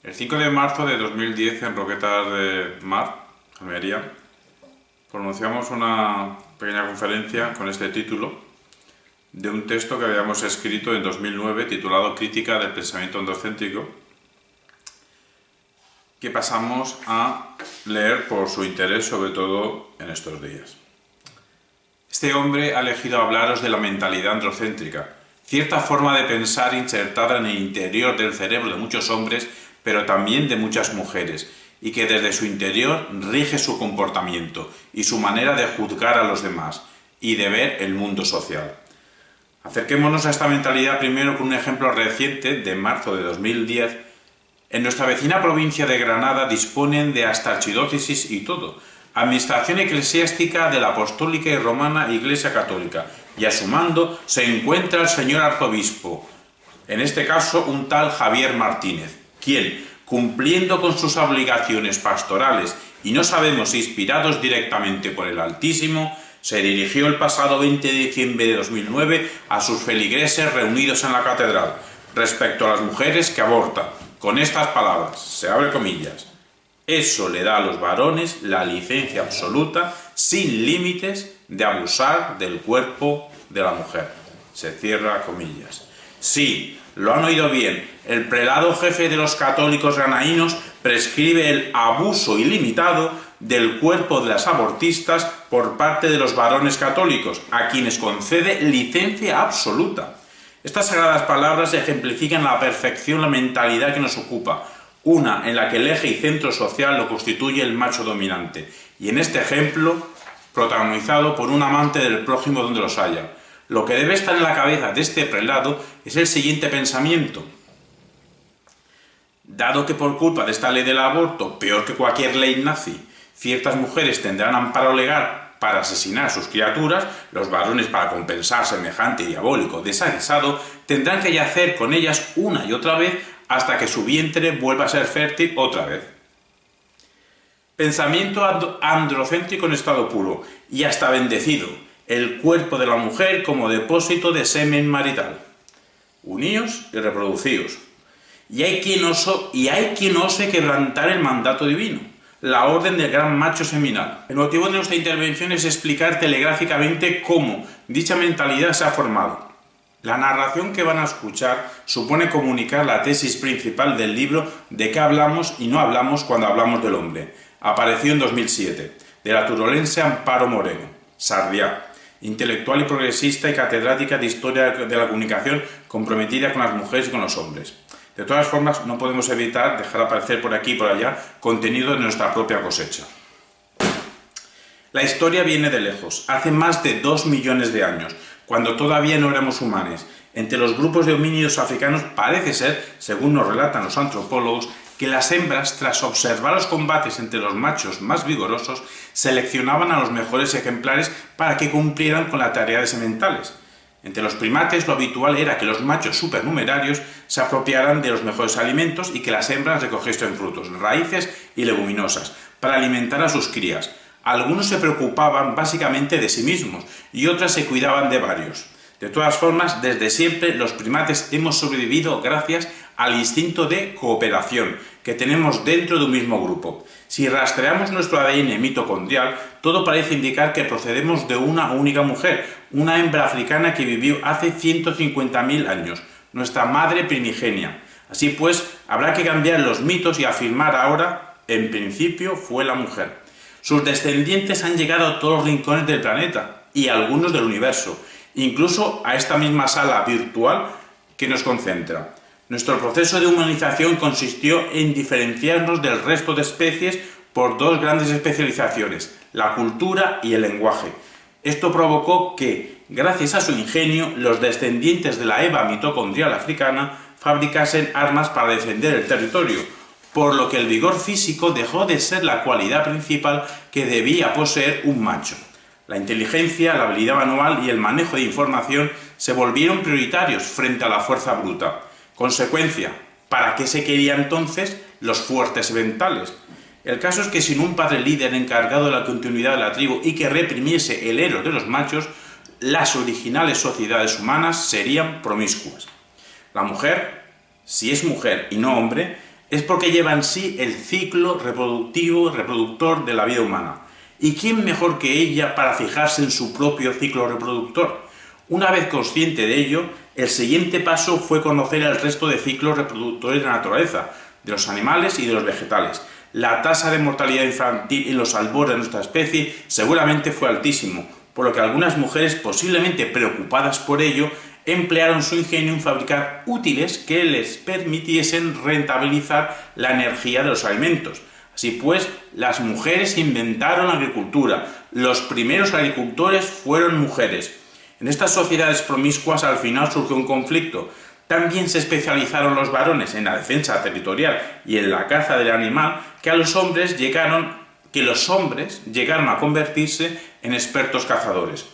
El 5 de marzo de 2010 en Roquetas de Mar, Almería, pronunciamos una pequeña conferencia con este título de un texto que habíamos escrito en 2009 titulado Crítica del pensamiento androcéntrico, que pasamos a leer por su interés, sobre todo en estos días. Este hombre ha elegido hablaros de la mentalidad androcéntrica, cierta forma de pensar insertada en el interior del cerebro de muchos hombres, pero también de muchas mujeres, y que desde su interior rige su comportamiento y su manera de juzgar a los demás y de ver el mundo social. Acerquémonos a esta mentalidad primero con un ejemplo reciente de marzo de 2010. En nuestra vecina provincia de Granada disponen de hasta archidiócesis y todo, administración eclesiástica de la Apostólica y Romana Iglesia Católica, y a su mando se encuentra el señor arzobispo, en este caso un tal Javier Martínez, quien, cumpliendo con sus obligaciones pastorales y no sabemos si inspirados directamente por el Altísimo, se dirigió el pasado 20 de diciembre de 2009 a sus feligreses reunidos en la catedral, respecto a las mujeres que abortan, con estas palabras, se abre comillas: eso le da a los varones la licencia absoluta, sin límites, de abusar del cuerpo de la mujer. Se cierra comillas. Sí, lo han oído bien, el prelado jefe de los católicos granaínos prescribe el abuso ilimitado del cuerpo de las abortistas por parte de los varones católicos, a quienes concede licencia absoluta. Estas sagradas palabras ejemplifican a la perfección la mentalidad que nos ocupa, una en la que el eje y centro social lo constituye el macho dominante, y en este ejemplo, protagonizado por un amante del prójimo donde los haya. Lo que debe estar en la cabeza de este prelado es el siguiente pensamiento: dado que por culpa de esta ley del aborto, peor que cualquier ley nazi, ciertas mujeres tendrán amparo legal para asesinar a sus criaturas, los varones, para compensar semejante diabólico desaguisado, tendrán que yacer con ellas una y otra vez hasta que su vientre vuelva a ser fértil otra vez. Pensamiento androcéntrico en estado puro, y hasta bendecido, el cuerpo de la mujer como depósito de semen marital. Uníos y reproducíos. Y hay quien ose quebrantar el mandato divino, la orden del gran macho seminal. El motivo de nuestra intervención es explicar telegráficamente cómo dicha mentalidad se ha formado. La narración que van a escuchar supone comunicar la tesis principal del libro De qué hablamos y no hablamos cuando hablamos del hombre, apareció en 2007, de la turolense Amparo Moreno, Sarriá, intelectual y progresista y catedrática de Historia de la Comunicación comprometida con las mujeres y con los hombres. De todas formas, no podemos evitar dejar aparecer por aquí y por allá contenido de nuestra propia cosecha. La historia viene de lejos, hace más de 2 millones de años, cuando todavía no éramos humanos. Entre los grupos de homínidos africanos parece ser, según nos relatan los antropólogos, que las hembras, tras observar los combates entre los machos más vigorosos, seleccionaban a los mejores ejemplares para que cumplieran con la tarea de sementales. Entre los primates lo habitual era que los machos supernumerarios se apropiaran de los mejores alimentos y que las hembras recogiesen frutos, raíces y leguminosas para alimentar a sus crías. Algunos se preocupaban básicamente de sí mismos y otras se cuidaban de varios. De todas formas, desde siempre los primates hemos sobrevivido gracias al instinto de cooperación que tenemos dentro de un mismo grupo. Si rastreamos nuestro ADN mitocondrial, todo parece indicar que procedemos de una única mujer, una hembra africana que vivió hace 150.000 años, nuestra madre primigenia. Así pues, habrá que cambiar los mitos y afirmar ahora, en principio fue la mujer. Sus descendientes han llegado a todos los rincones del planeta y algunos del universo, incluso a esta misma sala virtual que nos concentra. Nuestro proceso de humanización consistió en diferenciarnos del resto de especies por dos grandes especializaciones, la cultura y el lenguaje. Esto provocó que, gracias a su ingenio, los descendientes de la Eva mitocondrial africana fabricasen armas para defender el territorio, por lo que el vigor físico dejó de ser la cualidad principal que debía poseer un macho. La inteligencia, la habilidad manual y el manejo de información se volvieron prioritarios frente a la fuerza bruta. Consecuencia, ¿para qué se querían entonces los fuertes mentales? El caso es que sin un padre líder encargado de la continuidad de la tribu y que reprimiese el héroe de los machos, las originales sociedades humanas serían promiscuas. La mujer, si es mujer y no hombre, es porque lleva en sí el ciclo reproductor de la vida humana. ¿Y quién mejor que ella para fijarse en su propio ciclo reproductor? Una vez consciente de ello, el siguiente paso fue conocer el resto de ciclos reproductores de la naturaleza, de los animales y de los vegetales. La tasa de mortalidad infantil en los albores de nuestra especie seguramente fue altísimo, por lo que algunas mujeres, posiblemente preocupadas por ello, emplearon su ingenio en fabricar útiles que les permitiesen rentabilizar la energía de los alimentos. Así pues, las mujeres inventaron la agricultura. Los primeros agricultores fueron mujeres. En estas sociedades promiscuas al final surgió un conflicto. También se especializaron los varones en la defensa territorial y en la caza del animal, que los hombres llegaron a convertirse en expertos cazadores.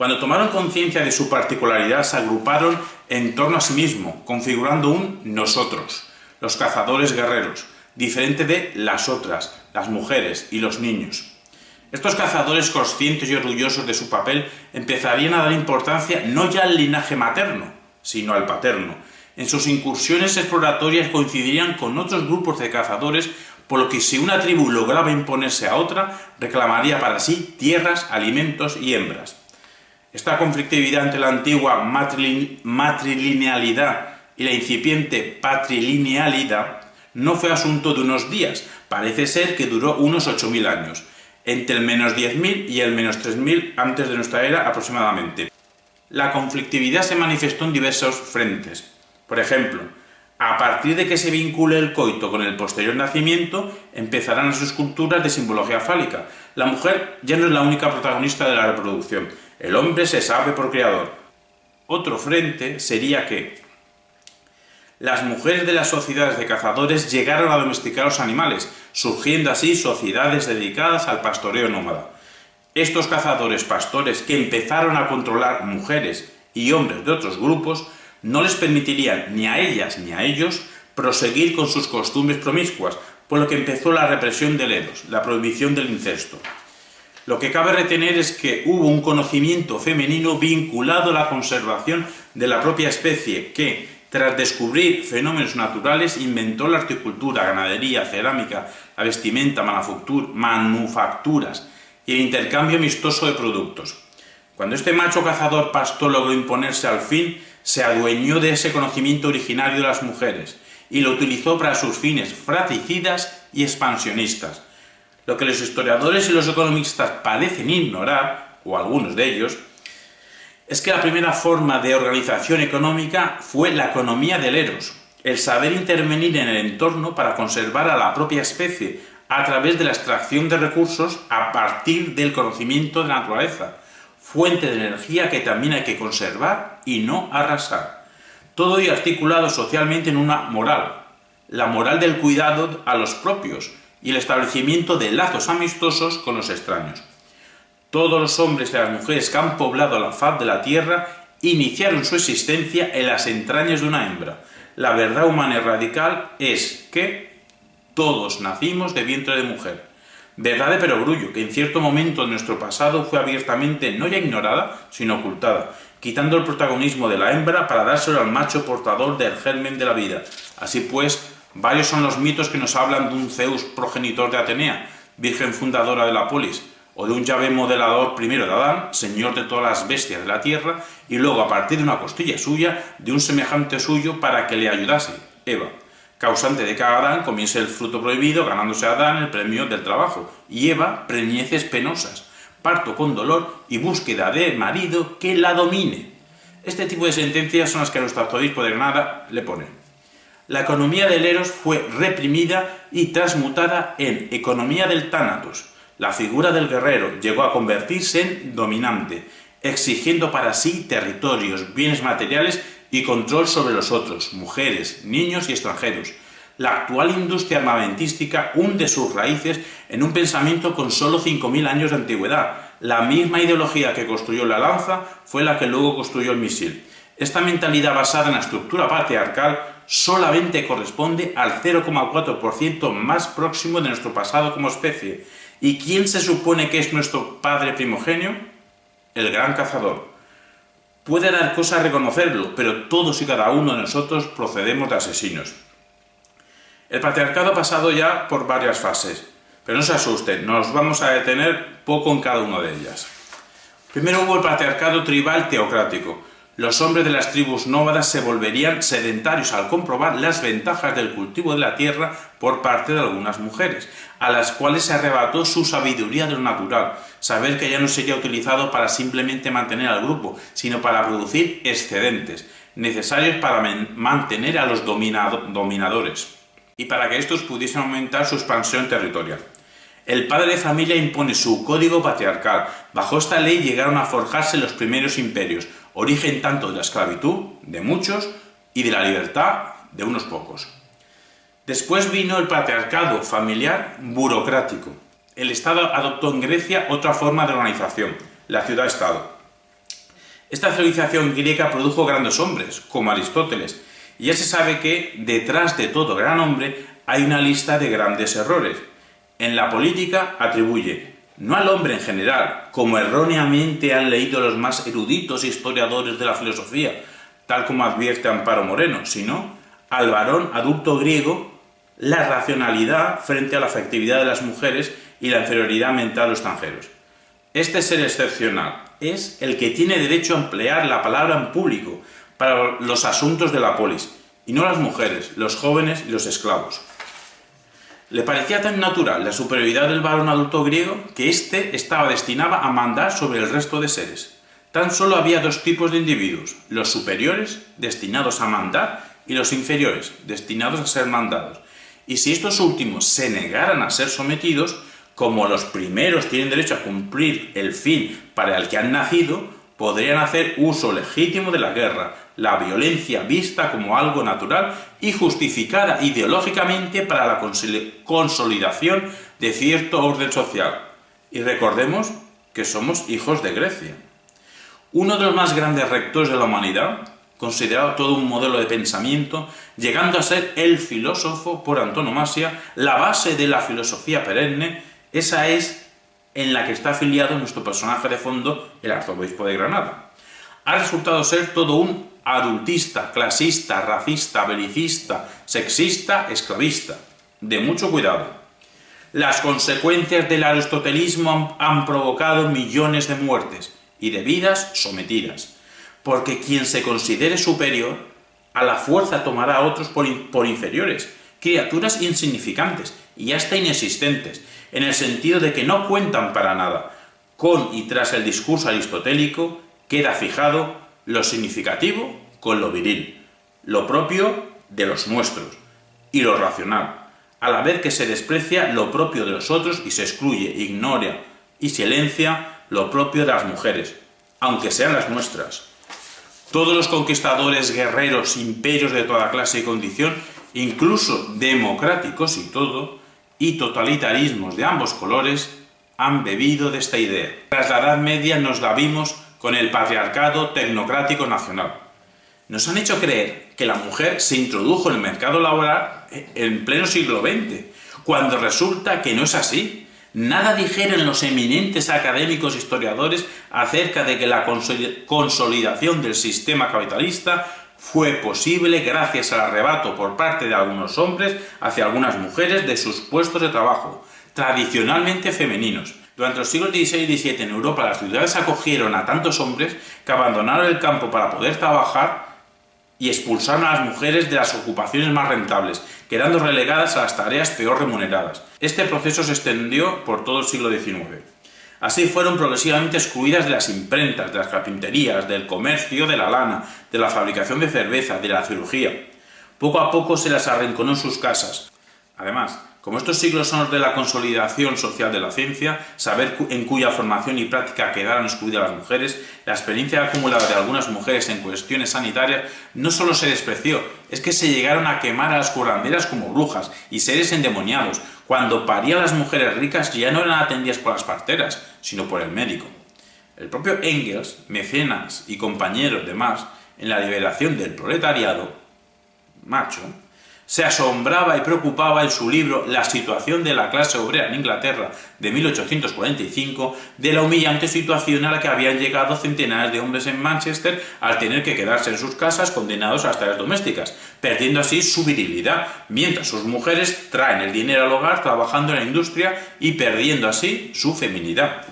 Cuando tomaron conciencia de su particularidad, se agruparon en torno a sí mismo, configurando un nosotros, los cazadores guerreros, diferente de las otras, las mujeres y los niños. Estos cazadores, conscientes y orgullosos de su papel, empezarían a dar importancia no ya al linaje materno, sino al paterno. En sus incursiones exploratorias coincidirían con otros grupos de cazadores, por lo que si una tribu lograba imponerse a otra, reclamaría para sí tierras, alimentos y hembras. Esta conflictividad entre la antigua matrilinealidad y la incipiente patrilinealidad no fue asunto de unos días, parece ser que duró unos 8.000 años, entre el menos 10.000 y el menos 3.000 antes de nuestra era aproximadamente. La conflictividad se manifestó en diversos frentes. Por ejemplo, a partir de que se vincule el coito con el posterior nacimiento, empezarán las esculturas de simbología fálica. La mujer ya no es la única protagonista de la reproducción. El hombre se sabe por creador. Otro frente sería que las mujeres de las sociedades de cazadores llegaron a domesticar los animales, surgiendo así sociedades dedicadas al pastoreo nómada. Estos cazadores pastores, que empezaron a controlar mujeres y hombres de otros grupos, no les permitirían ni a ellas ni a ellos proseguir con sus costumbres promiscuas, por lo que empezó la represión del eros, la prohibición del incesto. Lo que cabe retener es que hubo un conocimiento femenino vinculado a la conservación de la propia especie que, tras descubrir fenómenos naturales, inventó la horticultura, ganadería, cerámica, la vestimenta, manufacturas y el intercambio amistoso de productos. Cuando este macho cazador pastor logró imponerse al fin, se adueñó de ese conocimiento originario de las mujeres y lo utilizó para sus fines fratricidas y expansionistas. Lo que los historiadores y los economistas parecen ignorar, o algunos de ellos, es que la primera forma de organización económica fue la economía del eros, el saber intervenir en el entorno para conservar a la propia especie a través de la extracción de recursos a partir del conocimiento de la naturaleza, fuente de energía que también hay que conservar y no arrasar. Todo ello articulado socialmente en una moral, la moral del cuidado a los propios y el establecimiento de lazos amistosos con los extraños. Todos los hombres y las mujeres que han poblado la faz de la tierra iniciaron su existencia en las entrañas de una hembra. La verdad humana y radical es que todos nacimos de vientre de mujer. Verdad de perogrullo, que en cierto momento de nuestro pasado fue abiertamente no ya ignorada, sino ocultada, quitando el protagonismo de la hembra para dárselo al macho portador del germen de la vida. Así pues, varios son los mitos que nos hablan de un Zeus progenitor de Atenea, virgen fundadora de la polis, o de un Yahvé modelador primero de Adán, señor de todas las bestias de la tierra, y luego a partir de una costilla suya, de un semejante suyo para que le ayudase, Eva, causante de que Adán comiese el fruto prohibido, ganándose a Adán el premio del trabajo, y Eva preñeces penosas, parto con dolor y búsqueda de marido que la domine. Este tipo de sentencias son las que nuestro arzobispo de Granada le pone. La economía del eros fue reprimida y transmutada en economía del tánatos. La figura del guerrero llegó a convertirse en dominante, exigiendo para sí territorios, bienes materiales y control sobre los otros, mujeres, niños y extranjeros. La actual industria armamentística hunde sus raíces en un pensamiento con solo 5.000 años de antigüedad. La misma ideología que construyó la lanza fue la que luego construyó el misil. Esta mentalidad basada en la estructura patriarcal solamente corresponde al 0,4% más próximo de nuestro pasado como especie. ¿Y quién se supone que es nuestro padre primogenio? El gran cazador. Puede dar cosa reconocerlo, pero todos y cada uno de nosotros procedemos de asesinos. El patriarcado ha pasado ya por varias fases, pero no se asusten, nos vamos a detener poco en cada una de ellas. Primero hubo el patriarcado tribal teocrático. Los hombres de las tribus nómadas se volverían sedentarios al comprobar las ventajas del cultivo de la tierra por parte de algunas mujeres, a las cuales se arrebató su sabiduría de lo natural, saber que ya no sería utilizado para simplemente mantener al grupo, sino para producir excedentes, necesarios para mantener a los dominadores, y para que estos pudiesen aumentar su expansión territorial. El padre de familia impone su código patriarcal. Bajo esta ley llegaron a forjarse los primeros imperios, origen tanto de la esclavitud, de muchos, y de la libertad, de unos pocos. Después vino el patriarcado familiar burocrático. El Estado adoptó en Grecia otra forma de organización, la ciudad-estado. Esta civilización griega produjo grandes hombres, como Aristóteles, y ya se sabe que detrás de todo gran hombre hay una lista de grandes errores. En la política atribuye, no al hombre en general, como erróneamente han leído los más eruditos historiadores de la filosofía, tal como advierte Amparo Moreno, sino al varón adulto griego, la racionalidad frente a la afectividad de las mujeres y la inferioridad mental de los extranjeros. Este ser excepcional es el que tiene derecho a emplear la palabra en público para los asuntos de la polis, y no las mujeres, los jóvenes y los esclavos. Le parecía tan natural la superioridad del varón adulto griego que éste estaba destinado a mandar sobre el resto de seres. Tan solo había dos tipos de individuos, los superiores, destinados a mandar, y los inferiores, destinados a ser mandados. Y si estos últimos se negaran a ser sometidos, como los primeros tienen derecho a cumplir el fin para el que han nacido, podrían hacer uso legítimo de la guerra, la violencia vista como algo natural y justificada ideológicamente para la consolidación de cierto orden social. Y recordemos que somos hijos de Grecia. Uno de los más grandes rectores de la humanidad, considerado todo un modelo de pensamiento, llegando a ser el filósofo por antonomasia, la base de la filosofía perenne, esa es en la que está afiliado nuestro personaje de fondo, el arzobispo de Granada. Ha resultado ser todo un adultista, clasista, racista, belicista, sexista, esclavista. De mucho cuidado. Las consecuencias del aristotelismo han provocado millones de muertes y de vidas sometidas, porque quien se considere superior, a la fuerza tomará a otros por inferiores, criaturas insignificantes y hasta inexistentes, en el sentido de que no cuentan para nada. Con y tras el discurso aristotélico queda fijado lo significativo con lo viril, lo propio de los nuestros y lo racional, a la vez que se desprecia lo propio de los otros y se excluye, ignora y silencia lo propio de las mujeres, aunque sean las nuestras. Todos los conquistadores, guerreros, imperios de toda clase y condición, incluso democráticos y totalitarismos de ambos colores, han bebido de esta idea. Tras la Edad Media nos la vimos con el patriarcado tecnocrático nacional. Nos han hecho creer que la mujer se introdujo en el mercado laboral en pleno siglo XX, cuando resulta que no es así. Nada dijeron los eminentes académicos historiadores acerca de que la consolidación del sistema capitalista fue posible gracias al arrebato por parte de algunos hombres hacia algunas mujeres de sus puestos de trabajo, tradicionalmente femeninos. Durante los siglos XVI y XVII en Europa las ciudades acogieron a tantos hombres que abandonaron el campo para poder trabajar y expulsaron a las mujeres de las ocupaciones más rentables, quedando relegadas a las tareas peor remuneradas. Este proceso se extendió por todo el siglo XIX. Así fueron progresivamente excluidas de las imprentas, de las carpinterías, del comercio de la lana, de la fabricación de cerveza, de la cirugía. Poco a poco se las arrinconó en sus casas. Además, como estos siglos son los de la consolidación social de la ciencia, saber en cuya formación y práctica quedaron excluidas las mujeres, la experiencia acumulada de algunas mujeres en cuestiones sanitarias no solo se despreció, es que se llegaron a quemar a las curanderas como brujas y seres endemoniados. Cuando parían las mujeres ricas ya no eran atendidas por las parteras, sino por el médico. El propio Engels, mecenas y compañero de Marx en la liberación del proletariado macho, se asombraba y preocupaba en su libro La situación de la clase obrera en Inglaterra de 1845 de la humillante situación a la que habían llegado centenares de hombres en Manchester al tener que quedarse en sus casas condenados a las tareas domésticas, perdiendo así su virilidad, mientras sus mujeres traen el dinero al hogar trabajando en la industria y perdiendo así su feminidad.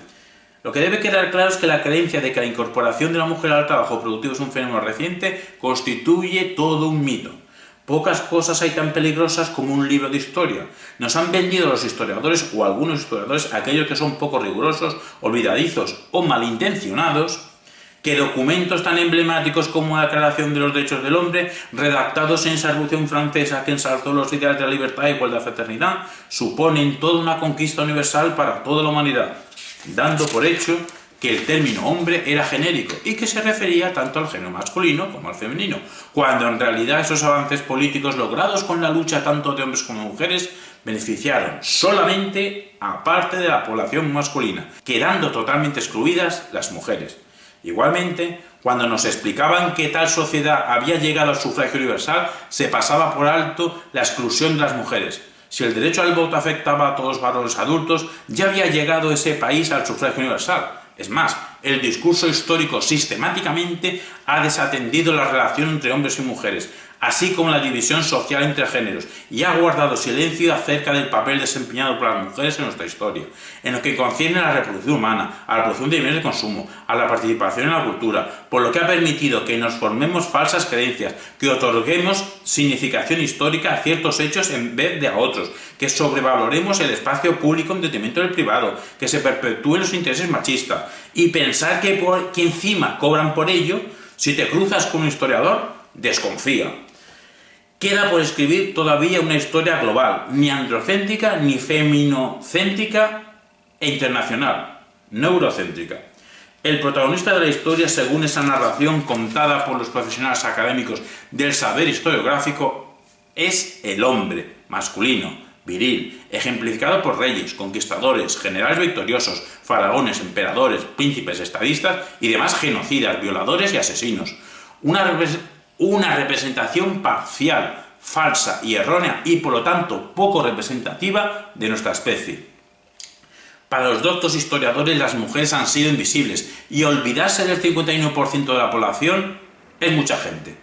Lo que debe quedar claro es que la creencia de que la incorporación de la mujer al trabajo productivo es un fenómeno reciente constituye todo un mito. Pocas cosas hay tan peligrosas como un libro de historia. Nos han vendido los historiadores o algunos historiadores, aquellos que son poco rigurosos, olvidadizos o malintencionados, que documentos tan emblemáticos como la Declaración de los Derechos del Hombre, redactados en esa revolución francesa que ensalzó los ideales de la libertad, igualdad y fraternidad, suponen toda una conquista universal para toda la humanidad, dando por hecho que el término hombre era genérico y que se refería tanto al género masculino como al femenino, cuando en realidad esos avances políticos logrados con la lucha tanto de hombres como de mujeres beneficiaron solamente a parte de la población masculina, quedando totalmente excluidas las mujeres. Igualmente, cuando nos explicaban que tal sociedad había llegado al sufragio universal, se pasaba por alto la exclusión de las mujeres. Si el derecho al voto afectaba a todos los varones adultos, ya había llegado ese país al sufragio universal. Es más, el discurso histórico sistemáticamente ha desatendido la relación entre hombres y mujeres, así como la división social entre géneros, y ha guardado silencio acerca del papel desempeñado por las mujeres en nuestra historia, en lo que concierne a la reproducción humana, a la producción de bienes de consumo, a la participación en la cultura, por lo que ha permitido que nos formemos falsas creencias, que otorguemos significación histórica a ciertos hechos en vez de a otros, que sobrevaloremos el espacio público en detrimento del privado, que se perpetúen los intereses machistas, y pensar que encima cobran por ello. Si te cruzas con un historiador, desconfía. Queda por escribir todavía una historia global, ni androcéntrica, ni feminocéntrica e internacional, no eurocéntrica. El protagonista de la historia, según esa narración contada por los profesionales académicos del saber historiográfico, es el hombre masculino, viril, ejemplificado por reyes, conquistadores, generales victoriosos, faraones, emperadores, príncipes, estadistas y demás genocidas, violadores y asesinos. Una representación parcial, falsa y errónea y por lo tanto poco representativa de nuestra especie. Para los doctos historiadores las mujeres han sido invisibles y olvidarse del 51% de la población es mucha gente.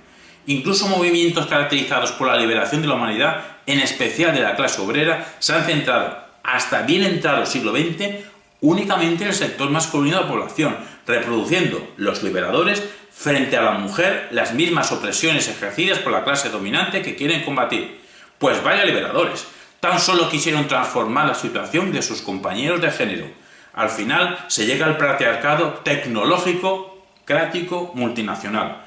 Incluso movimientos caracterizados por la liberación de la humanidad, en especial de la clase obrera, se han centrado, hasta bien entrado el siglo XX, únicamente en el sector masculino de la población, reproduciendo los liberadores frente a la mujer las mismas opresiones ejercidas por la clase dominante que quieren combatir. Pues vaya liberadores, tan solo quisieron transformar la situación de sus compañeros de género. Al final se llega al patriarcado tecnológico, crático, multinacional.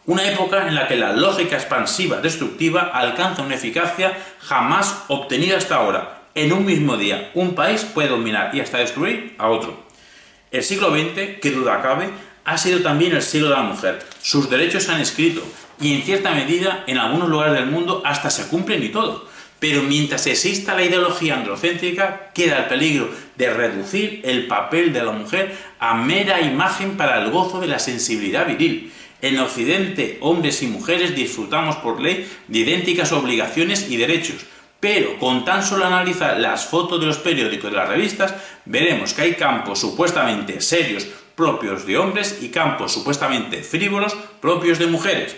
Una época en la que la lógica expansiva destructiva alcanza una eficacia jamás obtenida hasta ahora. En un mismo día, un país puede dominar y hasta destruir a otro. El siglo XX, qué duda cabe, ha sido también el siglo de la mujer. Sus derechos se han escrito y en cierta medida en algunos lugares del mundo hasta se cumplen y todo. Pero mientras exista la ideología androcéntrica, queda el peligro de reducir el papel de la mujer a mera imagen para el gozo de la sensibilidad viril. En Occidente, hombres y mujeres disfrutamos por ley de idénticas obligaciones y derechos, pero con tan solo analizar las fotos de los periódicos y de las revistas, veremos que hay campos supuestamente serios propios de hombres y campos supuestamente frívolos propios de mujeres.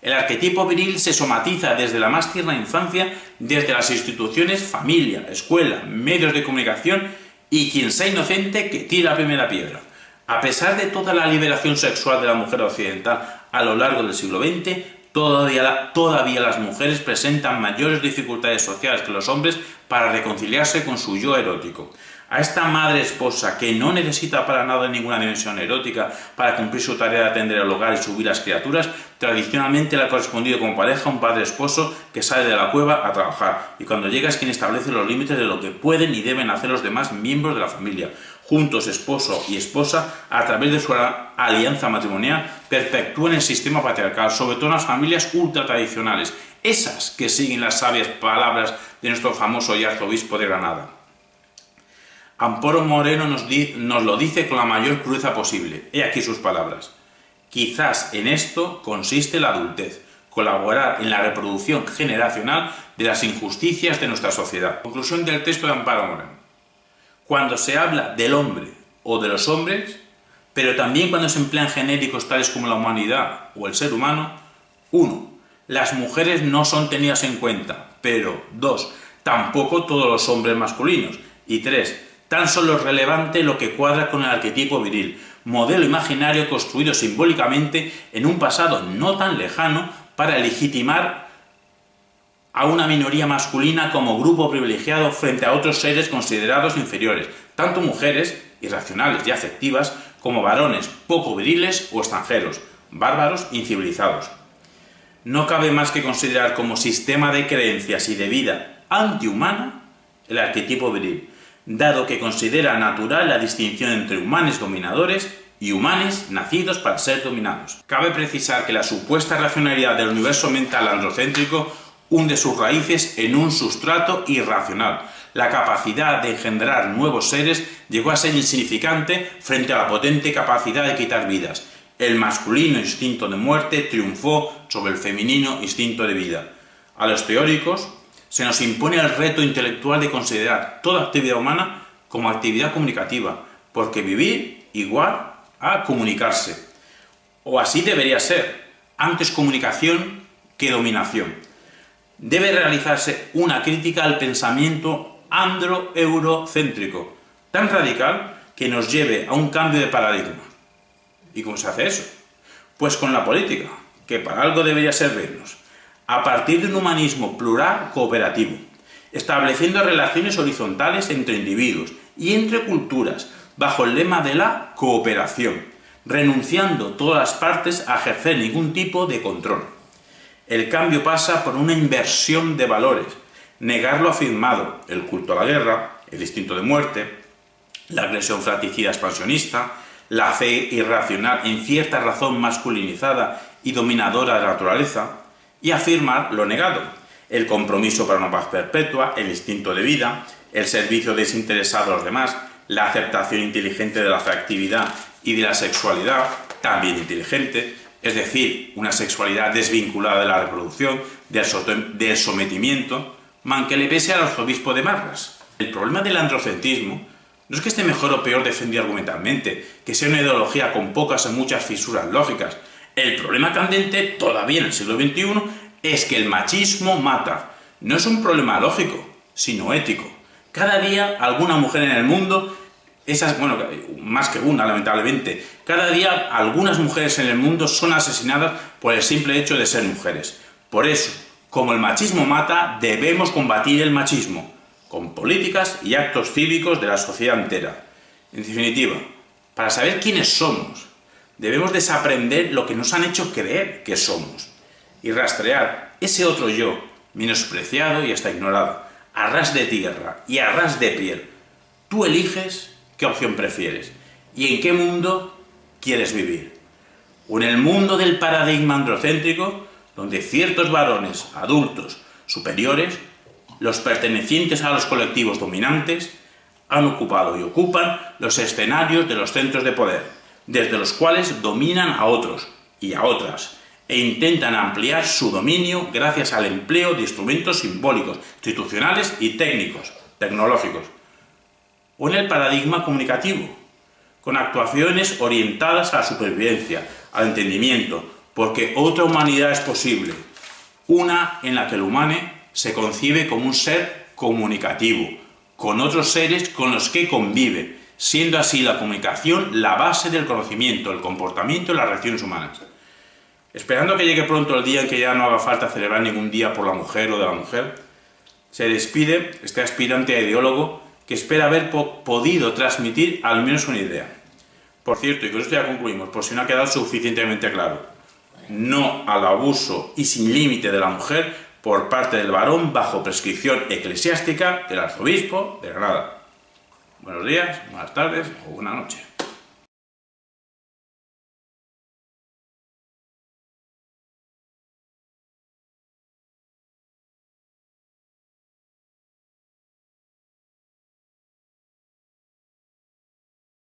El arquetipo viril se somatiza desde la más tierna infancia, desde las instituciones, familia, escuela, medios de comunicación y quien sea inocente que tire la primera piedra. A pesar de toda la liberación sexual de la mujer occidental a lo largo del siglo XX, todavía las mujeres presentan mayores dificultades sociales que los hombres para reconciliarse con su yo erótico. A esta madre esposa, que no necesita para nada ninguna dimensión erótica para cumplir su tarea de atender al hogar y subir las criaturas, tradicionalmente le ha correspondido como pareja un padre esposo que sale de la cueva a trabajar, y cuando llega es quien establece los límites de lo que pueden y deben hacer los demás miembros de la familia. Juntos, esposo y esposa, a través de su alianza matrimonial, perpetúan el sistema patriarcal, sobre todo en las familias ultratradicionales, esas que siguen las sabias palabras de nuestro famoso y arzobispo de Granada. Amparo Moreno nos lo dice con la mayor crudeza posible. He aquí sus palabras. Quizás en esto consiste la adultez, colaborar en la reproducción generacional de las injusticias de nuestra sociedad. Conclusión del texto de Amparo Moreno. Cuando se habla del hombre o de los hombres, pero también cuando se emplean genéricos tales como la humanidad o el ser humano, 1. Las mujeres no son tenidas en cuenta, pero 2. Tampoco todos los hombres masculinos, y 3. Tan solo es relevante lo que cuadra con el arquetipo viril, modelo imaginario construido simbólicamente en un pasado no tan lejano para legitimar a una minoría masculina como grupo privilegiado frente a otros seres considerados inferiores, tanto mujeres, irracionales y afectivas, como varones poco viriles o extranjeros, bárbaros e incivilizados. No cabe más que considerar como sistema de creencias y de vida antihumana el arquetipo viril, dado que considera natural la distinción entre humanes dominadores y humanes nacidos para ser dominados. Cabe precisar que la supuesta racionalidad del universo mental androcéntrico hunde sus raíces en un sustrato irracional. La capacidad de engendrar nuevos seres llegó a ser insignificante frente a la potente capacidad de quitar vidas. El masculino instinto de muerte triunfó sobre el femenino instinto de vida. A los teóricos se nos impone el reto intelectual de considerar toda actividad humana como actividad comunicativa, porque vivir igual a comunicarse. O así debería ser, antes comunicación que dominación. Debe realizarse una crítica al pensamiento andro-eurocéntrico, tan radical que nos lleve a un cambio de paradigma. ¿Y cómo se hace eso? Pues con la política, que para algo debería servirnos, a partir de un humanismo plural cooperativo, estableciendo relaciones horizontales entre individuos y entre culturas, bajo el lema de la cooperación, renunciando todas las partes a ejercer ningún tipo de control. El cambio pasa por una inversión de valores, negar lo afirmado, el culto a la guerra, el instinto de muerte, la agresión fratricida expansionista, la fe irracional en cierta razón masculinizada y dominadora de la naturaleza, y afirmar lo negado, el compromiso para una paz perpetua, el instinto de vida, el servicio desinteresado a los demás, la aceptación inteligente de la afectividad y de la sexualidad, también inteligente, es decir, una sexualidad desvinculada de la reproducción, del sometimiento, man que le pese al arzobispo de Marras. El problema del androcentrismo no es que esté mejor o peor defendido argumentalmente, que sea una ideología con pocas o muchas fisuras lógicas. El problema candente, todavía en el siglo XXI, es que el machismo mata. No es un problema lógico, sino ético. Cada día alguna mujer en el mundo, más que una lamentablemente, cada día algunas mujeres en el mundo son asesinadas por el simple hecho de ser mujeres. Por eso, como el machismo mata, debemos combatir el machismo, con políticas y actos cívicos de la sociedad entera. En definitiva, para saber quiénes somos, debemos desaprender lo que nos han hecho creer que somos y rastrear ese otro yo, menospreciado y hasta ignorado, a ras de tierra y a ras de piel. Tú eliges qué opción prefieres y en qué mundo quieres vivir. O en el mundo del paradigma androcéntrico, donde ciertos varones adultos superiores, los pertenecientes a los colectivos dominantes, han ocupado y ocupan los escenarios de los centros de poder, desde los cuales dominan a otros y a otras, e intentan ampliar su dominio gracias al empleo de instrumentos simbólicos, institucionales y técnicos, tecnológicos. O en el paradigma comunicativo, con actuaciones orientadas a la supervivencia, al entendimiento, porque otra humanidad es posible, una en la que el humano se concibe como un ser comunicativo, con otros seres con los que convive, siendo así la comunicación la base del conocimiento, el comportamiento y las reacciones humanas. Esperando que llegue pronto el día en que ya no haga falta celebrar ningún día por la mujer o de la mujer, se despide este aspirante a ideólogo que espera haber podido transmitir al menos una idea. Por cierto, y con esto ya concluimos, por si no ha quedado suficientemente claro, no al abuso y sin límite de la mujer por parte del varón bajo prescripción eclesiástica del arzobispo de Granada. Buenos días, buenas tardes o buena noche.